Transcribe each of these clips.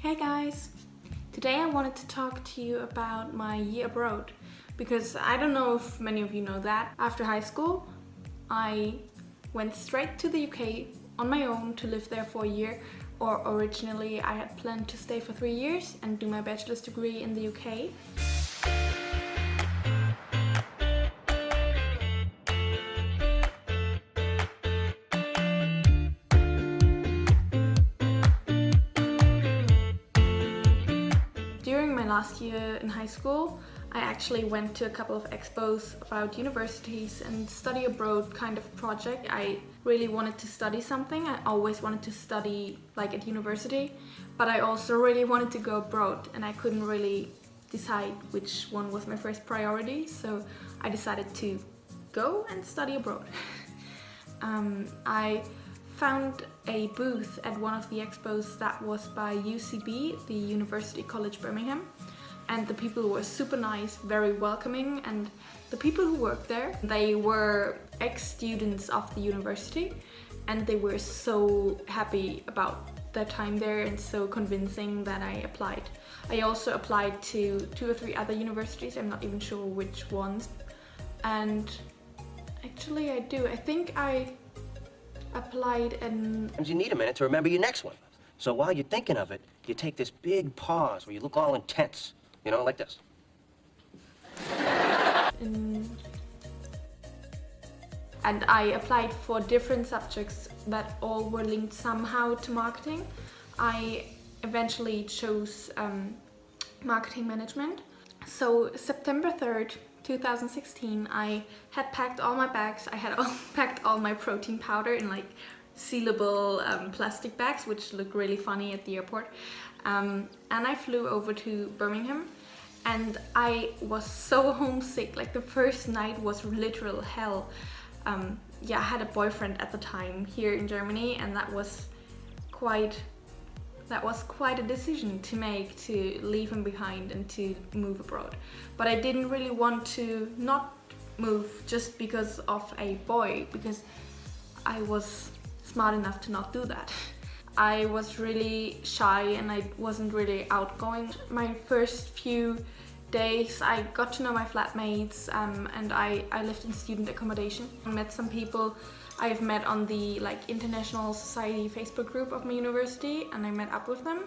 Hey guys! Today I wanted to talk to you about my year abroad because I don't know if many of you know that. After high school, I went straight to the UK on my own to live there for a year, or originally I had planned to stay for 3 years and do my bachelor's degree in the UK. During my last year in high school, I actually went to a couple of expos about universities and study abroad kind of project. I really wanted to study something. I always wanted to study like at university, but I also really wanted to go abroad and I couldn't really decide which one was my first priority, so I decided to go and study abroad. I found a booth at one of the expos that was by UCB, the University College Birmingham, and the people were super nice, very welcoming, and the people who worked there, they were ex-students of the university and they were so happy about their time there and so convincing that I applied. I also applied to 2 or 3 other universities, I'm not even sure which ones, and actually I do. I think I applied in... You need a minute to remember your next one. So while you're thinking of it, you take this big pause where you look all intense. You know, like this. And I applied for different subjects that all were linked somehow to marketing. I eventually chose marketing management. So September 3rd, 2016, I had packed all my bags. I had packed all my protein powder in like sealable plastic bags, which looked really funny at the airport. And I flew over to Birmingham and I was so homesick. Like the first night was literal hell. Yeah, I had a boyfriend at the time here in Germany, and that was quite a decision to make, to leave him behind and to move abroad. But I didn't really want to not move just because of a boy, because I was smart enough to not do that. I was really shy and I wasn't really outgoing. My first few days I got to know my flatmates and I lived in student accommodation. I met some people I've met on the like International Society Facebook group of my university, and I met up with them.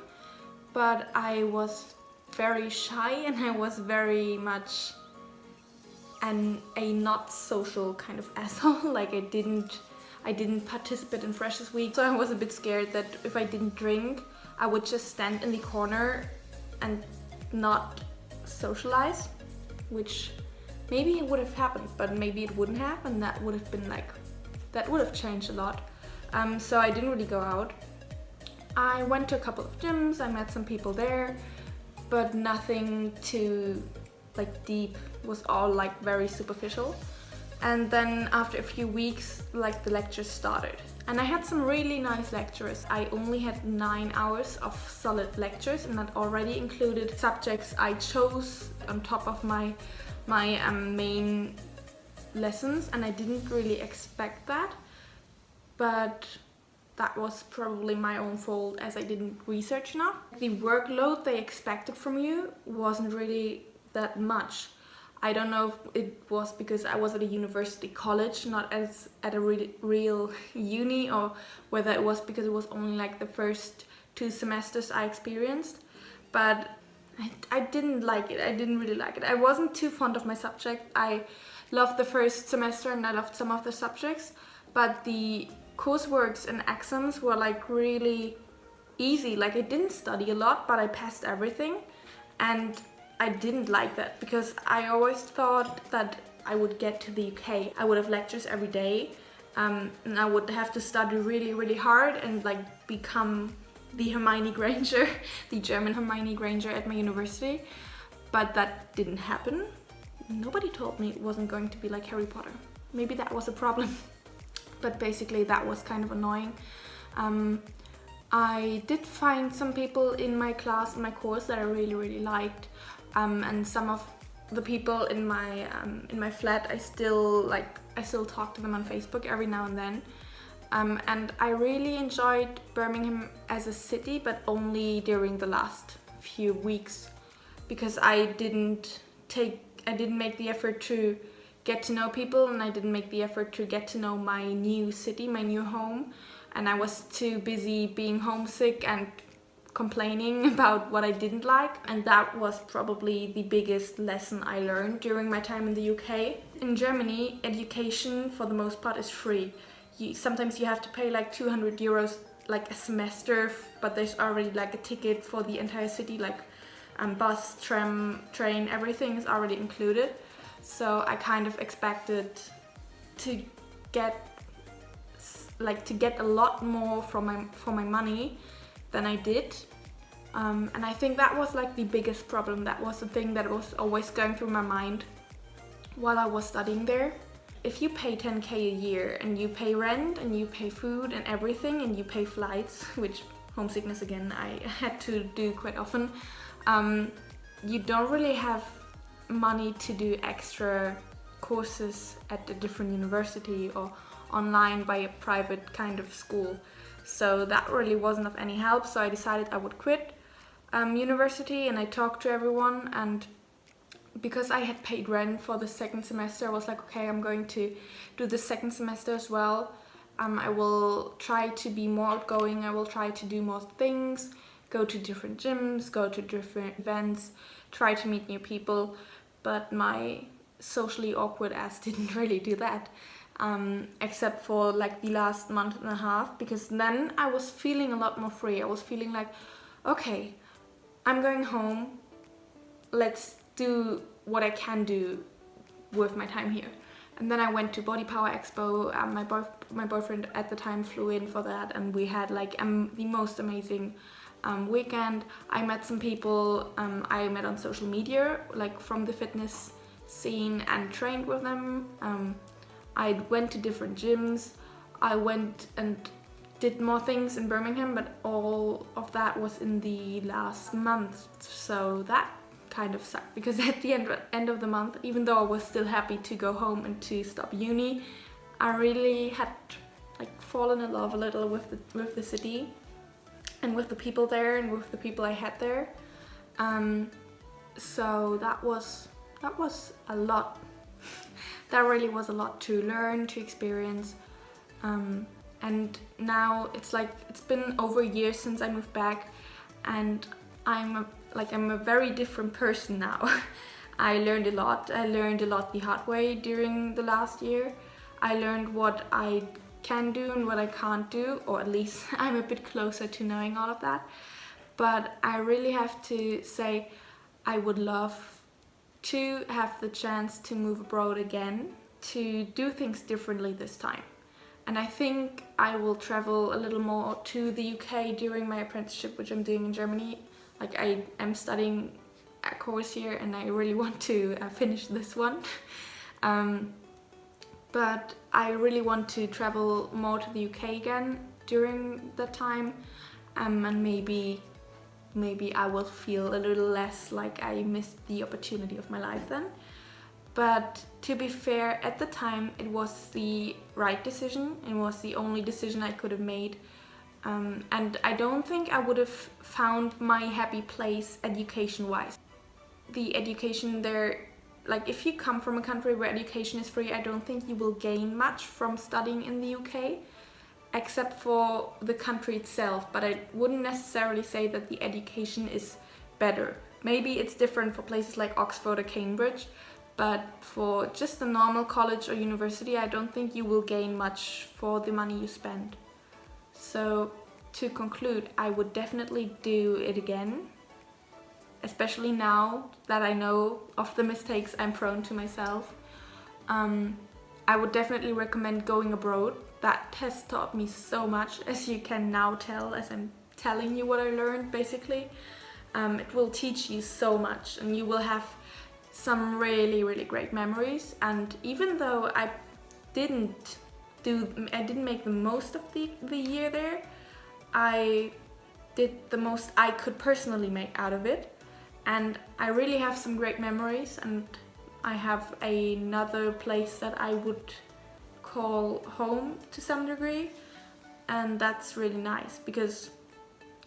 But I was very shy and I was very much a not social kind of asshole. Like I didn't participate in Freshers Week, so I was a bit scared that if I didn't drink, I would just stand in the corner and not socialize, which maybe it would have happened, but maybe it wouldn't have, and that would have changed a lot. So I didn't really go out. I went to a couple of gyms, I met some people there, but nothing too like deep, was all like very superficial. And then after a few weeks, like the lectures started. And I had some really nice lecturers. I only had 9 hours of solid lectures, and that already included subjects I chose on top of my main lessons, and I didn't really expect that. But that was probably my own fault, as I didn't research enough. The workload they expected from you wasn't really that much. I don't know if it was because I was at a university college, not as at a real uni, or whether it was because it was only like the first 2 semesters I experienced. But I didn't like it. I didn't really like it. I wasn't too fond of my subject. I loved the first semester and I loved some of the subjects, but the courseworks and exams were like really easy. Like I didn't study a lot, but I passed everything, and I didn't like that because I always thought that I would get to the UK, I would have lectures every day, and I would have to study really, really hard and like become the Hermione Granger, the German Hermione Granger at my university. But that didn't happen. Nobody told me it wasn't going to be like Harry Potter. Maybe that was a problem. But basically that was kind of annoying. I did find some people in my class, in my course, that I really, really liked. And some of the people in my flat, I still talk to them on Facebook every now and then. And I really enjoyed Birmingham as a city, but only during the last few weeks, because I didn't make the effort to get to know people, and I didn't make the effort to get to know my new city, my new home, and I was too busy being homesick and complaining about what I didn't like, and that was probably the biggest lesson I learned during my time in the UK. In Germany, education for the most part is free. Sometimes you have to pay like 200 euros like a semester, but there's already like a ticket for the entire city, like bus, tram, train, everything is already included. So I kind of expected to get a lot more for my money than I did. And I think that was like the biggest problem. That was the thing that was always going through my mind while I was studying there. If you pay 10k a year and you pay rent and you pay food and everything and you pay flights, which homesickness again I had to do quite often, you don't really have money to do extra courses at a different university or online by a private kind of school. So that really wasn't of any help, so I decided I would quit university, and I talked to everyone, and because I had paid rent for the second semester, I was like, okay, I'm going to do the second semester as well. I will try to be more outgoing, I will try to do more things, go to different gyms, go to different events, try to meet new people, but my socially awkward ass didn't really do that, except for like the last month and a half, because then I was feeling a lot more free. I was feeling like, okay, I'm going home, let's do what I can do with my time here. And then I went to Body Power Expo. My boyfriend at the time flew in for that, and we had like the most amazing weekend. I met some people I met on social media, like from the fitness scene, and trained with them. I went to different gyms. I went and did more things in Birmingham, but all of that was in the last month. So that kind of sucked, because at the end of the month, even though I was still happy to go home and to stop uni, I really had like fallen in love a little with the city and with the people there and with the people I had there. So that was a lot. That really was a lot to learn, to experience. And now it's been over a year since I moved back, and I'm a very different person now. I learned a lot. I learned a lot the hard way during the last year. I learned what I can do and what I can't do, or at least I'm a bit closer to knowing all of that. But I really have to say I would love to have the chance to move abroad again, to do things differently this time. And I think I will travel a little more to the UK during my apprenticeship, which I'm doing in Germany. Like, I am studying a course here, and I really want to finish this one. But I really want to travel more to the UK again during that time, and maybe I will feel a little less like I missed the opportunity of my life then. But to be fair, at the time it was the right decision. It was the only decision I could have made. And I don't think I would have found my happy place education-wise. The education there, like if you come from a country where education is free, I don't think you will gain much from studying in the UK, except for the country itself. But I wouldn't necessarily say that the education is better. Maybe it's different for places like Oxford or Cambridge, but for just a normal college or university, I don't think you will gain much for the money you spend. So to conclude, I would definitely do it again, especially now that I know of the mistakes I'm prone to myself. I would definitely recommend going abroad. That has taught me so much, as you can now tell, as I'm telling you what I learned basically. It will teach you so much, and you will have some really, really great memories. And even though I didn't make the most of the year there, I did the most I could personally make out of it, and I really have some great memories. And I have another place that I would call home to some degree. and that's really nice because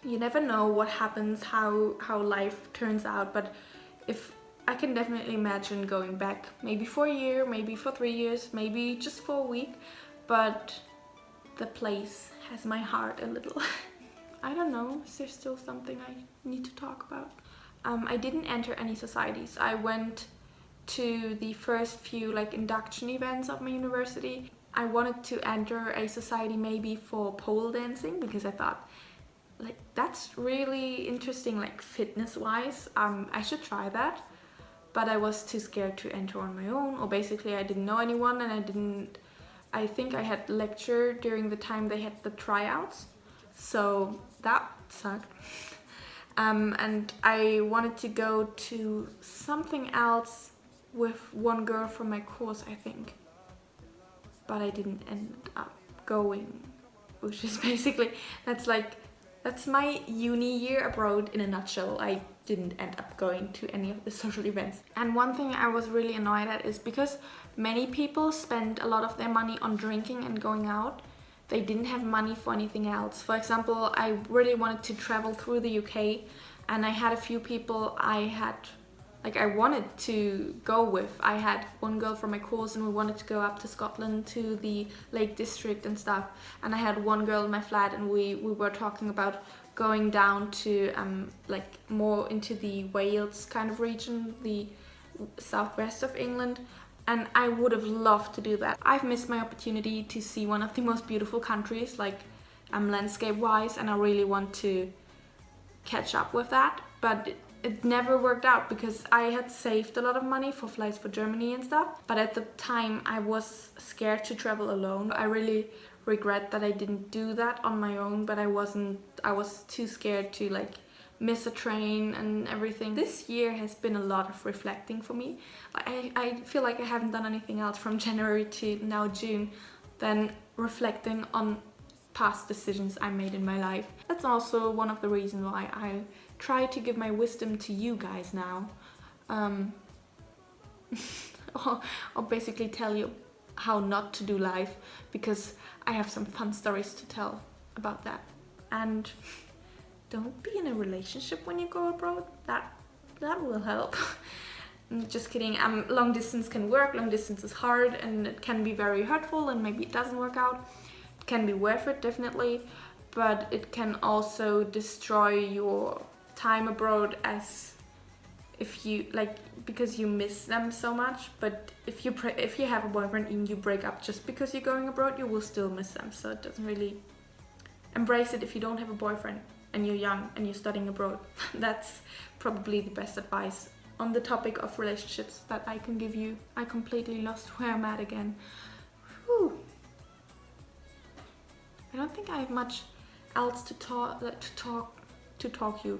you never know what happens, how life turns out. But if I can definitely imagine going back, maybe for a year, maybe for 3 years, maybe just for a week, but the place has my heart a little. I don't know, is there still something I need to talk about? I didn't enter any societies. I went to the first few like induction events of my university. I wanted to enter a society maybe for pole dancing because I thought like that's really interesting, like fitness wise. I should try that, but I was too scared to enter on my own, or basically I didn't know anyone, and I think I had lecture during the time they had the tryouts, so that sucked. And I wanted to go to something else with one girl from my course, I think, but I didn't end up going, which is basically, that's my uni year abroad in a nutshell. I didn't end up going to any of the social events. And one thing I was really annoyed at is because many people spend a lot of their money on drinking and going out, they didn't have money for anything else. For example, I really wanted to travel through the UK, and I had a few people I wanted to go with. I had one girl from my course and we wanted to go up to Scotland to the Lake District and stuff. And I had one girl in my flat and we were talking about going down to like more into the Wales kind of region, the southwest of England. And I would have loved to do that. I've missed my opportunity to see one of the most beautiful countries, like landscape wise, and I really want to catch up with that. But it never worked out because I had saved a lot of money for flights for Germany and stuff, but at the time I was scared to travel alone. I really regret that I didn't do that on my own, but I was too scared to like miss a train and everything. This year has been a lot of reflecting for me. I feel like I haven't done anything else from January to now June than reflecting on past decisions I made in my life. That's also one of the reasons why I try to give my wisdom to you guys now, or basically tell you how not to do life, because I have some fun stories to tell about that. And don't be in a relationship when you go abroad. That will help. Just kidding. Long distance can work. Long distance is hard and it can be very hurtful, and maybe it doesn't work out. It can be worth it, definitely, but it can also destroy your time abroad, as if you like, because you miss them so much. But if you have a boyfriend and you break up just because you're going abroad, you will still miss them. So it doesn't really, embrace it if you don't have a boyfriend and you're young and you're studying abroad. That's probably the best advice on the topic of relationships that I can give you. I completely lost where I'm at again. Whew. I don't think I have much else to tell you.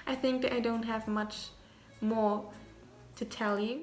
I think that I don't have much more to tell you.